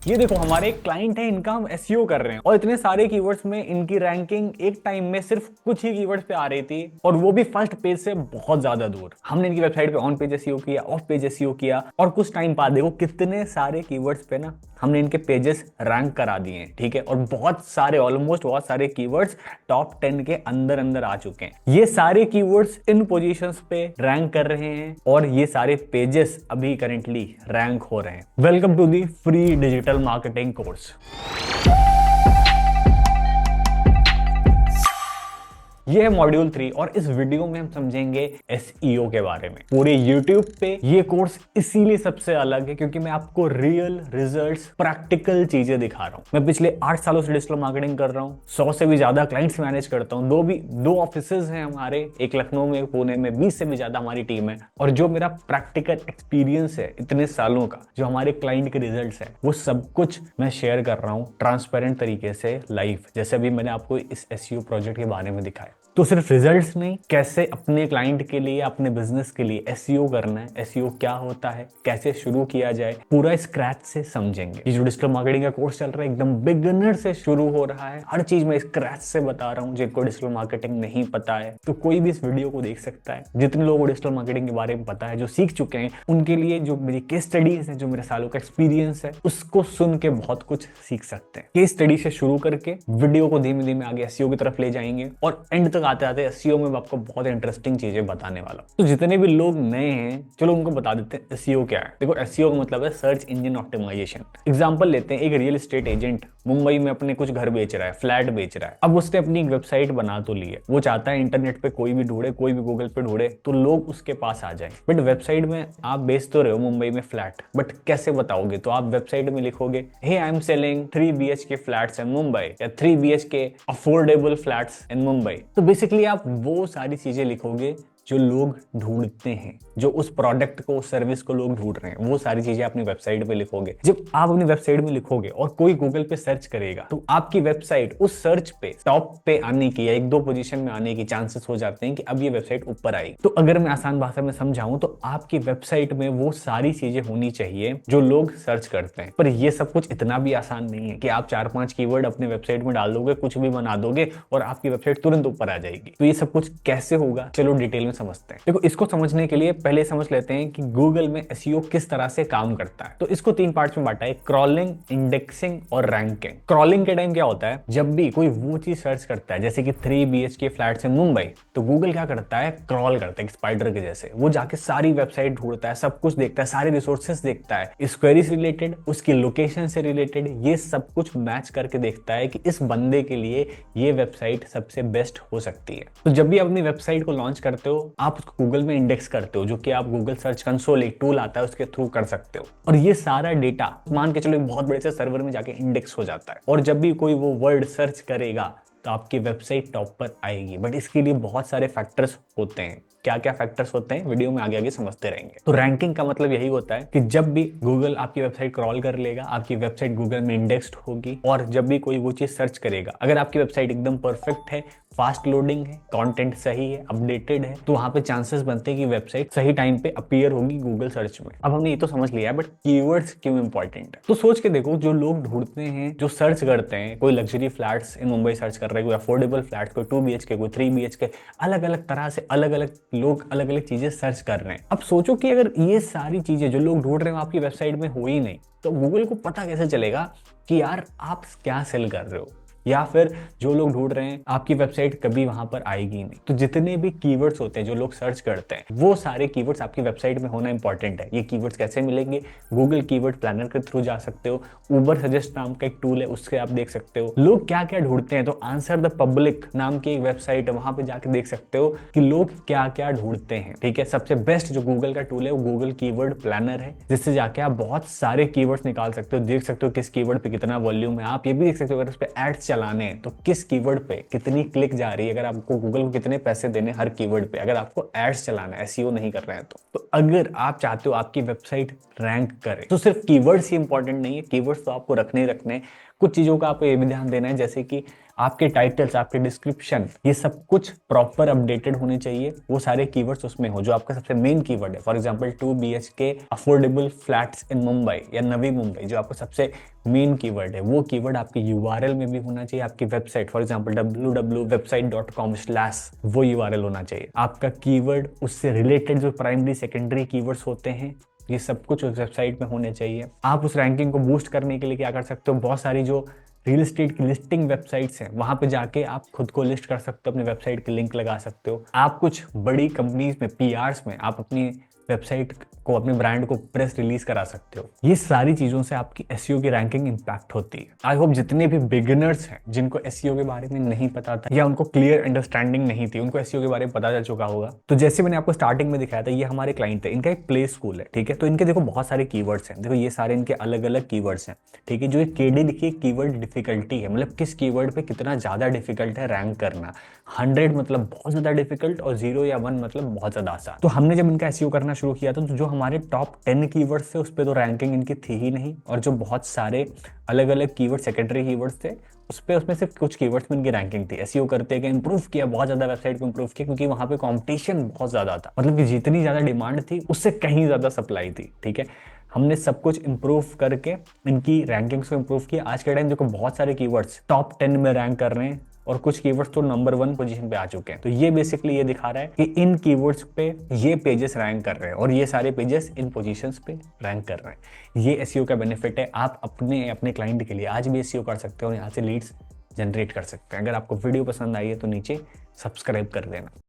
ये देखो हमारे एक क्लाइंट है, इनका हम एसईओ कर रहे हैं और इतने सारे कीवर्ड्स में इनकी रैंकिंग एक टाइम में सिर्फ कुछ ही कीवर्ड्स पे आ रही थी और वो भी फर्स्ट पेज से बहुत ज्यादा दूर। हमने इनकी वेबसाइट पे ऑन पेज एसईओ किया, ऑफ पेज एसईओ किया और कुछ टाइम बाद देखो कितने सारे कीवर्ड्स पे ना हमने इनके पेजेस रैंक करा दिए हैं, ठीक है। और बहुत सारे ऑलमोस्ट बहुत सारे कीवर्ड्स टॉप 10 के अंदर अंदर आ चुके हैं। ये सारे कीवर्ड्स इन पोजीशंस पे रैंक कर रहे हैं और ये सारे पेजेस अभी करेंटली रैंक हो रहे हैं। Welcome to the free digital marketing course. ये है मॉड्यूल 3 और इस वीडियो में हम समझेंगे एसईओ के बारे में। पूरे यूट्यूब पे ये कोर्स इसीलिए सबसे अलग है क्योंकि मैं आपको रियल रिजल्ट्स, प्रैक्टिकल चीजें दिखा रहा हूं। मैं पिछले 8 सालों से डिजिटल मार्केटिंग कर रहा हूं, 100 से भी ज्यादा क्लाइंट्स मैनेज करता हूं। दो ऑफिसेज हैं हमारे, एक लखनऊ में, एक पुणे में, 20 से भी ज्यादा हमारी टीम है। और जो मेरा प्रैक्टिकल एक्सपीरियंस है इतने सालों का, जो हमारे क्लाइंट के रिजल्ट्स है, वो सब कुछ मैं शेयर कर रहा हूं ट्रांसपेरेंट तरीके से लाइव, जैसे अभी मैंने आपको इस एसईओ प्रोजेक्ट के बारे में दिखाया। तो सिर्फ रिजल्ट्स नहीं, कैसे अपने क्लाइंट के लिए, अपने बिजनेस के लिए एसईओ करना है, एसईओ क्या होता है, कैसे शुरू किया जाए, पूरा स्क्रैच से समझेंगे। ये जो डिजिटल मार्केटिंग का कोर्स चल रहा है एकदम बिगिनर से शुरू हो रहा है। हर चीज मैं स्क्रैच से बता रहा हूँ। जिनको डिजिटल मार्केटिंग नहीं पता है तो कोई भी इस वीडियो को देख सकता है। जितने लोगों को डिजिटल मार्केटिंग के बारे में पता है, जो सीख चुके हैं, उनके लिए जो मेरी केस स्टडीज है, जो मेरे सालों का एक्सपीरियंस है, उसको सुन के बहुत कुछ सीख सकते हैं। केस स्टडी से शुरू करके वीडियो को धीमे धीमे आगे एसईओ की तरफ ले जाएंगे और एंड तक आते आते एसईओ में आपको बहुत इंटरेस्टिंग चीजें बताने वाला हूं। तो जितने भी लोग नए हैं, चलो उनको बता देते हैं एसईओ क्या है। देखो एसईओ का मतलब है सर्च इंजन ऑप्टिमाइजेशन। एग्जांपल लेते हैं, एक रियल एस्टेट एजेंट मुंबई में अपने कुछ घर बेच रहा है, फ्लैट बेच रहा है। अब उसने अपनी वेबसाइट बना तो ली है, वो चाहता है इंटरनेट पे कोई भी ढूंढे, कोई भी गूगल पे ढूंढे तो लोग उसके पास आ जाए। बट वेबसाइट में आप बेच तो रहे हो मुंबई में फ्लैट, बट कैसे बताओगे? तो आप वेबसाइट में लिखोगे, hey I am selling 3 BHK flats in Mumbai या 3 BHK affordable flats in Mumbai. तो बेसिकली आप वो सारी चीजें लिखोगे जो लोग ढूंढते हैं, जो उस प्रोडक्ट को, उस सर्विस को लोग ढूंढ रहे हैं, वो सारी चीजें अपनी वेबसाइट पे लिखोगे। जब आप अपनी वेबसाइट में लिखोगे और कोई गूगल पे सर्च करेगा तो आपकी वेबसाइट उस सर्च पे टॉप पे आने की या 1-2 पोजीशन में आने की चांसेस हो जाते हैं कि अब ये वेबसाइट ऊपर आएगी। तो अगर मैं आसान भाषा में समझाऊं तो आपकी वेबसाइट में वो सारी चीजें होनी चाहिए जो लोग सर्च करते हैं। पर ये सब कुछ इतना भी आसान नहीं है कि आप 4-5 कीवर्ड अपने वेबसाइट में डाल दोगे, कुछ भी बना दोगे और आपकी वेबसाइट तुरंत ऊपर आ जाएगी। तो ये सब कुछ कैसे होगा, चलो डिटेल में समझते हैं। देखो, इसको समझने के लिए पहले समझ लेते हैं कि गूगल में एसईओ किस तरह से काम करता है। तो इसको 3 पार्ट्स में बांटा है, क्रॉलिंग, इंडेक्सिंग और रैंकिंग। क्रॉलिंग के टाइम क्या होता है? जब भी कोई वो चीज सर्च करता है, जैसे कि 3 BHK फ्लैट्स इन मुंबई, तो गूगल क्या करता है? क्रॉल करता है स्पाइडर के जैसे। वो जाके सारी वेबसाइट ढूंढता है, सब कुछ देखता है, सारे रिसोर्सेस देखता है, इस क्वेरी से रिलेटेड, उसकी लोकेशन से रिलेटेड, ये सब कुछ मैच करके देखता है कि इस बंदे के लिए ये वेबसाइट सबसे बेस्ट हो सकती है। तो जब भी अपनी वेबसाइट को लॉन्च करते हो, आप उसको गूगल में इंडेक्स करते हो, जो कि आप गूगल सर्च कंसोल, एक टूल आता है, उसके थ्रू कर सकते हो। और ये सारा डेटा मान के चलो एक बहुत बड़े से सर्वर में जाके इंडेक्स हो जाता है और जब भी कोई वो वर्ड सर्च करेगा तो आपकी वेबसाइट टॉप पर आएगी। बट इसके लिए बहुत सारे फैक्टर्स होते हैं। क्या क्या फैक्टर्स होते हैं वीडियो में आगे आगे समझते रहेंगे। तो रैंकिंग का मतलब यही होता है कि जब भी गूगल आपकी वेबसाइट क्रॉल कर लेगा, आपकी वेबसाइट गूगल में इंडेक्स्ड होगी और जब भी कोई वो चीज सर्च करेगा, अगर आपकी वेबसाइट एकदम परफेक्ट है, फास्ट लोडिंग है, कंटेंट सही है, अपडेटेड है, तो वहां पे चांसेस बनते हैं कि वेबसाइट सही टाइम पे अपीयर होगी गूगल सर्च में। अब हमने ये तो समझ लिया है, बट कीवर्ड्स क्यों इंपॉर्टेंट है? तो सोच के देखो, जो लोग ढूंढते हैं, जो सर्च करते हैं, कोई luxury flats in Mumbai search कर रहा है, कोई अफोर्डेबल फ्लैट, कोई 2 BHK, कोई 3 BHK, अलग अलग तरह से अलग अलग लोग अलग अलग चीजें सर्च कर रहे हैं। अब सोचो कि अगर ये सारी चीजें जो लोग ढूंढ रहे हो आपकी वेबसाइट में हो ही नहीं, तो गूगल को पता कैसे चलेगा कि यार आप क्या सेल कर रहे हो? या फिर जो लोग ढूंढ रहे हैं, आपकी वेबसाइट कभी वहां पर आएगी नहीं। तो जितने भी कीवर्ड्स होते हैं जो लोग सर्च करते हैं, वो सारे कीवर्ड्स आपकी वेबसाइट में होना इंपॉर्टेंट है। ये कीवर्ड्स कैसे मिलेंगे? गूगल कीवर्ड प्लानर के थ्रू जा सकते हो, उबर सजेस्ट नाम का एक टूल है, उससे आप देख सकते हो लोग क्या क्या ढूंढते हैं। तो आंसर द पब्लिक नाम की एक वेबसाइट है, वहां पे जाके देख सकते हो कि लोग क्या क्या ढूंढते हैं। ठीक है, सबसे बेस्ट जो गूगल का टूल है वो गूगल कीवर्ड प्लानर है, जिससे जाके आप बहुत सारे कीवर्ड्स निकाल सकते हो, देख सकते हो किस कीवर्ड पे कितना वॉल्यूम है। आप ये भी देख सकते हो अगर उस पर एड्स चलाने हैं तो किस कीवर्ड पे कितनी क्लिक जा रही है, अगर आपको गूगल को कितने पैसे देने हर कीवर्ड पे, अगर आपको एड्स चलाना है, एसईओ नहीं कर रहे हैं तो अगर आप चाहते हो आपकी वेबसाइट रैंक करे, तो सिर्फ कीवर्ड्स ही इंपॉर्टेंट नहीं है। कीवर्ड्स तो आपको रखने ही रखने। कुछ चीजों का आपको ये भी ध्यान देना है, जैसे कि आपके टाइटल्स, आपके डिस्क्रिप्शन, ये सब कुछ प्रॉपर अपडेटेड होने चाहिए। वो सारे कीवर्ड्स उसमें हो जो आपका सबसे मेन कीवर्ड है। For example 2 BHK affordable flats in Mumbai या नवी मुंबई, जो आपका सबसे मेन कीवर्ड है, वो कीवर्ड आपके यूआरएल में भी होना चाहिए। आपकी वेबसाइट, फॉर एग्जांपल www.website.com/ वो यूआरएल होना चाहिए। आपका कीवर्ड, उससे रिलेटेड जो प्राइमरी सेकेंडरी कीवर्ड्स होते हैं, ये सब कुछ उस वेबसाइट में होने चाहिए। आप उस रैंकिंग को बूस्ट करने के लिए क्या कर सकते हो, बहुत सारी जो रियल एस्टेट की लिस्टिंग वेबसाइट्स हैं, वहां पे जाके आप खुद को लिस्ट कर सकते हो, अपने वेबसाइट की लिंक लगा सकते हो। आप कुछ बड़ी कंपनीज में, पीआरस में, आप अपनी वेबसाइट को, अपने ब्रांड को प्रेस रिलीज करा सकते हो। ये सारी चीजों से आपकी एसईओ की रैंकिंग इंपैक्ट होती है। आई होप जितने भी बिगिनर्स हैं जिनको एसईओ के बारे में नहीं पता था या उनको क्लियर अंडरस्टैंडिंग नहीं थी, उनको एसईओ के बारे में पता चल चुका होगा। तो जैसे मैंने आपको स्टार्टिंग में दिखाया था, ये हमारे क्लाइंट है, इनका एक प्ले स्कूल है, ठीक है। तो इनके देखो बहुत सारे कीवर्ड्स हैं, देखो ये सारे इनके अलग अलग कीवर्ड्स हैं, ठीक है। जो एक केडी लिखी कीवर्ड डिफिकल्टी है, मतलब किस कीवर्ड पे कितना ज्यादा डिफिकल्ट है रैंक करना। 100 मतलब बहुत ज्यादा डिफिकल्ट और 0 या 1 मतलब बहुत ज्यादा आसान। तो हमने जब इनका एसईओ करना शुरू किया था, तो जो हमारे टॉप 10 कीवर्ड्स थे उस पे तो रैंकिंग इनकी थी ही नहीं, और जो बहुत सारे अलग अलग कीवर्ड, सेकेंडरी कीवर्ड्स थे, उसमें सिर्फ कुछ कीवर्ड्स में इनकी रैंकिंग थी। एसईओ करते गए, इंप्रूव किया, बहुत ज्यादा वेबसाइट को इंप्रूव किया, क्योंकि वहां पे कंपटीशन बहुत ज्यादा था। मतलब कि जितनी ज्यादा डिमांड थी उससे कहीं ज्यादा सप्लाई थी, ठीक है। हमने सब कुछ इंप्रूव करके इनकी रैंकिंग्स को इंप्रूव किया। आज के टाइम देखो बहुत सारे कीवर्ड्स टॉप 10 में रैंक कर रहे हैं, और कुछ कीवर्ड्स तो नंबर 1 पोजीशन पे आ चुके हैं। तो ये बेसिकली ये दिखा रहा है कि इन कीवर्ड्स पे ये पेजेस रैंक कर रहे हैं, और ये सारे पेजेस इन पोजीशंस पे रैंक कर रहे हैं। ये एसईओ का बेनिफिट है। आप अपने क्लाइंट के लिए आज भी एसईओ कर सकते हो, यहाँ से लीड्स जनरेट कर सकते हैं। अगर आपको वीडियो पसंद आई है तो नीचे सब्सक्राइब कर देना।